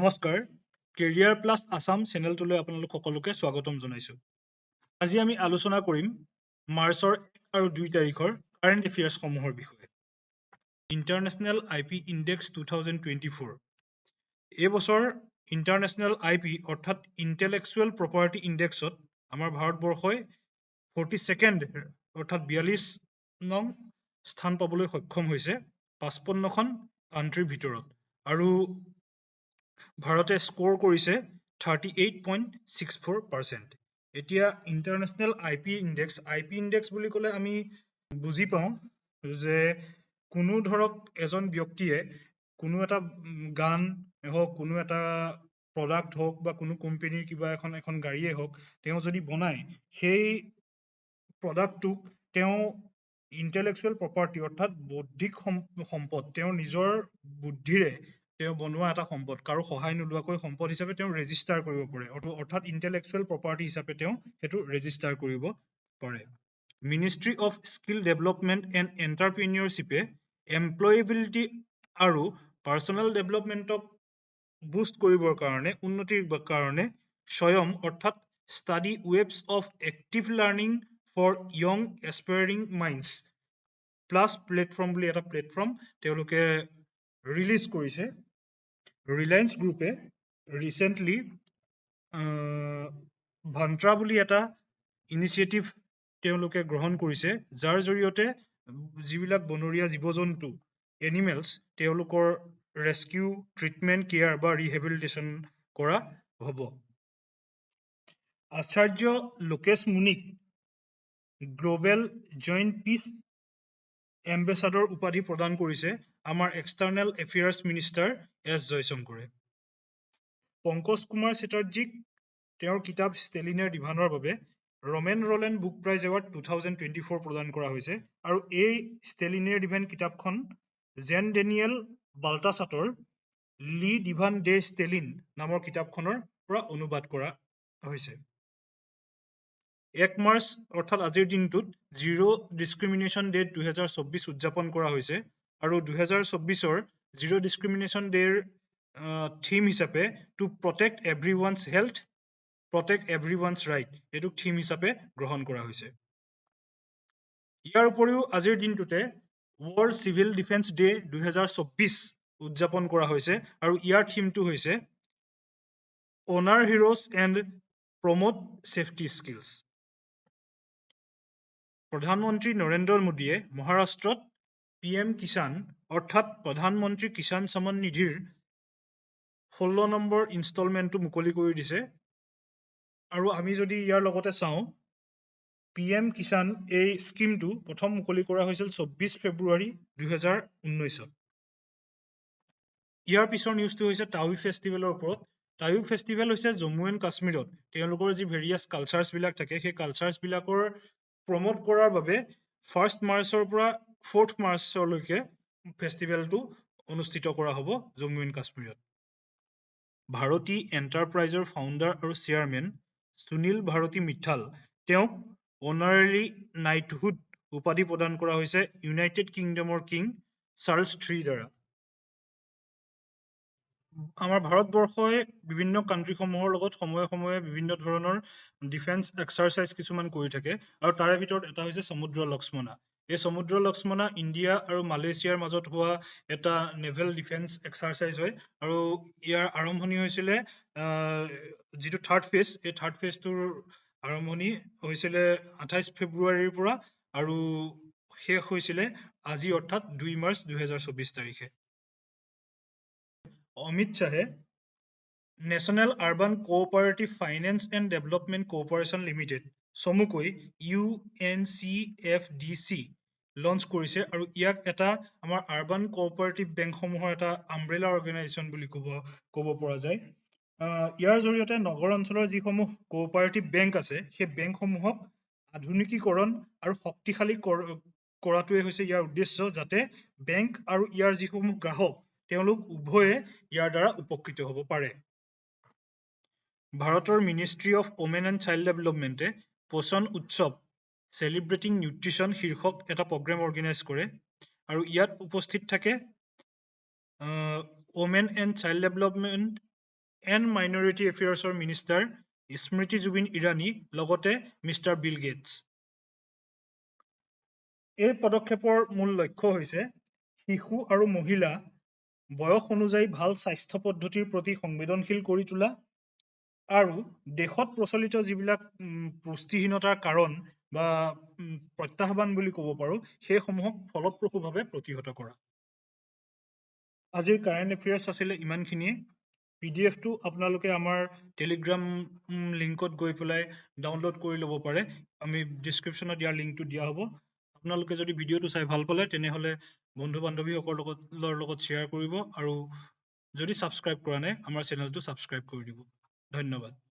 নমস্কাৰ career plus Assam চেনেলটোলৈ আপোনালোক সকলোকে স্বাগতম জনাইছো আজি আমি আলোচনা কৰিম মাৰ্চৰ 1 আৰু 2 তাৰিখৰ কাৰেণ্ট এফেয়াৰ্স সমূহৰ বিষয়ে ইন্টাৰনেশ্যনেল আইপি ইনডেক্স 2024 এই বছৰ ইন্টাৰনেশ্যনেল আইপি অৰ্থাৎ ইন্টেলেকচুৱেল প্ৰপাৰ্টি ইনডেক্সত আমাৰ ভাৰতবৰ্ষই 42nd অৰ্থাৎ 42 নং স্থান পাবলৈ সক্ষম হৈছে 55খন কান্ট্ৰিৰ ভিতৰত আৰু ভাৰতে স্কোৰ কৰিছে 38.64%। এতিয়া ইন্টাৰনেশ্যনেল আইপি ইনডেক্স বুলি ক'লে আমি বুজি পাওঁ যে কোনো ধৰক এজন ব্যক্তিয়ে কোনো এটা গান হওক কোনো এটা প্ৰডাক্ট হওক বা কোনো কোম্পানীৰ কিবা এখন গাড়ীয়ে হওক তেওঁ যদি বনায় সেই প্ৰডাক্টটোক তেওঁ ইন্টেলেকচুৱেল প্ৰপাৰ্টি অৰ্থাৎ বৌদ্ধিক সম্পদ তেওঁ নিজৰ বুদ্ধিৰে তেওঁ বনোৱা এটা সম্পদ কাৰো সহায় নোলোৱাকৈ সম্পদ হিচাপে তেওঁ ৰেজিষ্টাৰ কৰিব পাৰে অৰ্থাৎ ইন্টেলেকচুৱেল প্ৰপাৰ্টি হিচাপে তেওঁ সেইটো ৰেজিষ্টাৰ কৰিব পাৰে ministry of skill development and এণ্টাৰপ্ৰিনিয়ৰশ্বিপে এমপ্লয়েবিলিটি আৰু পাৰ্চনেল ডেভেলপমেণ্টক বুষ্ট কৰিবৰ কাৰণে উন্নতিৰ কাৰণে স্বয়ং অৰ্থাৎ study webs of active learning for young aspiring minds plus platform বুলি এটা প্লেটফৰ্ম তেওঁলোকে ৰিলিজ কৰিছে ৰিলায়েন্স গ্ৰুপে ৰিচেণ্টলি ভান্ত্ৰা বুলি এটা ইনিচিয়েটিভ তেওঁলোকে গ্ৰহণ কৰিছে যাৰ জৰিয়তে যিবিলাক বনৰীয়া জীৱ-জন্তু এনিমেলছ তেওঁলোকৰ ৰেস্কিউ ট্ৰিটমেণ্ট কেয়াৰ বা ৰিহেবিলিটেশ্যন কৰা হ'ব আচাৰ্য লোকেশ মুনিক গ্লোবেল জইণ্ট পিচ এম্বেছাডৰ উপাধি প্ৰদান কৰিছে আমাৰ এক্সটাৰ্নেল এফেয়াৰ্ছ মিনিষ্টাৰ এছ জয়শংকৰে পংকজ কুমাৰ চেটাৰ্জীক তেওঁৰ কিতাপ ষ্টেলিনাৰ ডিভানৰ বাবে Ramen Roland book prize award 2024 প্ৰদান কৰা হৈছে আৰু এই ষ্টেলিনাৰ ডিভান কিতাপখন জেন ডেনিয়েল বাল্টাচাটৰ লি ডিভান ডে ষ্টেলিন নামৰ কিতাপখনৰ পৰা অনুবাদ কৰা হৈছে 1 মাৰ্চ অৰ্থাৎ আজিৰ দিনটোত জিৰো ডিছক্ৰিমিনেশ্যন ডে 2024 উদযাপন কৰা হৈছে আৰু 2024ৰ জিৰো ডিছক্ৰিমিনেশ্যন ডেৰ থিম হিচাপে to protect everyone's health protect everyone's right এইটো থিম হিচাপে গ্ৰহণ কৰা হৈছে ইয়াৰ উপৰিও আজিৰ দিনটোতে ৱৰ্ল্ড চিভিল ডিফেন্স ডে 2024 উদযাপন কৰা হৈছে আৰু ইয়াৰ থিমটো হৈছে অনাৰ heroes and promote safety skills প্ৰধানমন্ত্ৰী নৰেন্দ্ৰ মোদীয়ে মহাৰাষ্ট্ৰত PM কিষাণ অৰ্থাৎ প্ৰধানমন্ত্ৰী কিষাণ সন্মান নিধিৰ 16 নম্বৰ ইনষ্টলমেণ্টটো মুকলি কৰি দিছে আৰু আমি যদি ইয়াৰ লগতে চাওঁ PM কিষাণ এই স্কিমটো প্ৰথম মুকলি কৰা হৈছিল 24 ফেব্ৰুৱাৰী 2019 ইয়াৰ পিছৰ নিউজটো হৈছে টাউই ফেষ্টিভেলৰ ওপৰত টাউই ফেষ্টিভেল হৈছে জম্মু এণ্ড কাশ্মীৰত তেওঁলোকৰ যি ভেৰিয়াছ কালচাৰ্ছ বিলাক থাকে সেই কালচাৰ্ছ বিলাকৰ প্ৰমোট কৰাৰ বাবে 1 মাৰ্চৰ পৰা 4 মাৰ্চলৈকে ফেষ্টিভেলটো অনুষ্ঠিত কৰা হ'ব জম্মু এণ্ড কাশ্মীৰত ভাৰতী এণ্টাৰপ্ৰাইজৰ ফাউণ্ডাৰ আৰু চেয়াৰমেন সুনীল ভাৰতী মিঠাল তেওঁক অনাৰেৰী নাইটহুড উপাধি প্ৰদান কৰা হৈছে ইউনাইটেড কিংডমৰ কিং চাৰ্লছ III দ্বাৰা আমাৰ ভাৰতবৰ্ষই বিভিন্ন কান্ট্ৰিসমূহৰ লগত সময়ে সময়ে বিভিন্ন ধৰণৰ ডিফেন্স এক্সাৰচাইজ কিছুমান কৰি থাকে আৰু তাৰে ভিতৰত এটা হৈছে সমুদ্ৰ লক্ষ্মণা এই সমুদ্ৰ লক্ষ্মণা ইণ্ডিয়া আৰু মালয়েছিয়াৰ মাজত হোৱা এটা নেভেল ডিফেন্স এক্সাৰচাইজ হয় আৰু ইয়াৰ আৰম্ভণি হৈছিলে যিটো থাৰ্ড ফেজ এই থাৰ্ড ফেজটোৰ আৰম্ভণি হৈছিলে 28 ফেব্ৰুৱাৰীৰ পৰা আৰু শেষ হৈছিলে আজি অৰ্থাৎ 2 মাৰ্চ 2024 তাৰিখে অমিত শ্বাহে national urban cooperative finance and development cooperation limited চমুকৈ UNCFDC লঞ্চ কৰিছে আৰু ইয়াক এটা আমাৰ আৰ্বান কোঅপাৰেটিভ বেংকসমূহৰ এটা আমব্ৰেলা অৰ্গেনাইজেশ্যন বুলি ক'ব পৰা যায় ইয়াৰ জৰিয়তে নগৰ অঞ্চলৰ যিসমূহ কোঅপাৰেটিভ বেংক আছে সেই বেংকসমূহক আধুনিকীকৰণ আৰু শক্তিশালী কৰাটোৱে হৈছে ইয়াৰ উদ্দেশ্য যাতে বেংক আৰু ইয়াৰ যিসমূহ গ্ৰাহক তেওঁলোক উভয়ে ইয়াৰ দ্বাৰা উপকৃত হ'ব পাৰে ভাৰতৰ ministry of women and child ডেভেলপমেণ্টে পোষণ উৎসৱ চেলিব্ৰেটিং নিউট্ৰিশ্যন শীৰ্ষক এটা প্ৰগ্ৰেম অৰ্গেনাইজ কৰে আৰু ইয়াত উপস্থিত থাকে women and child development and minority এফেয়াৰ্ছৰ মিনিষ্টাৰ স্মৃতি জুবিন ইৰাণী লগতে মিষ্টাৰ বিল গেটছ। এই পদক্ষেপৰ মূল লক্ষ্য হৈছে শিশু আৰু মহিলা বয়স অনুযায়ী ভাল স্বাস্থ্য পদ্ধতিৰ প্ৰতি সংবেদনশীল কৰি তোলা আৰু দেশত প্ৰচলিত যিবিলাক পুষ্টিহীনতাৰ কাৰণ বা প্ৰত্যাহ্বান বুলি ক'ব পাৰোঁ সেইসমূহক ফলপ্ৰসূভাৱে প্ৰতিহত কৰা। আজিৰ কাৰেণ্ট এফেয়াৰ্ছ আছিলে ইমানখিনিয়ে। PDF-টো আপোনালোকে আমাৰ টেলিগ্ৰাম লিংকত গৈ পেলাই ডাউনলোড কৰি ল'ব পাৰে। আমি ডিছক্ৰিপশ্যনত ইয়াৰ লিংকটো দিয়া হ'ব। আপোনালোকে যদি ভিডিঅ'টো চাই ভাল পালে তেনেহ'লে বন্ধু বান্ধৱীসকলৰ লগত শ্বেয়াৰ কৰিব আৰু যদি ছাবস্ক্ৰাইব কৰা নাই আমাৰ চেনেলটো ছাবস্ক্ৰাইব কৰি দিব। ধন্যবাদ।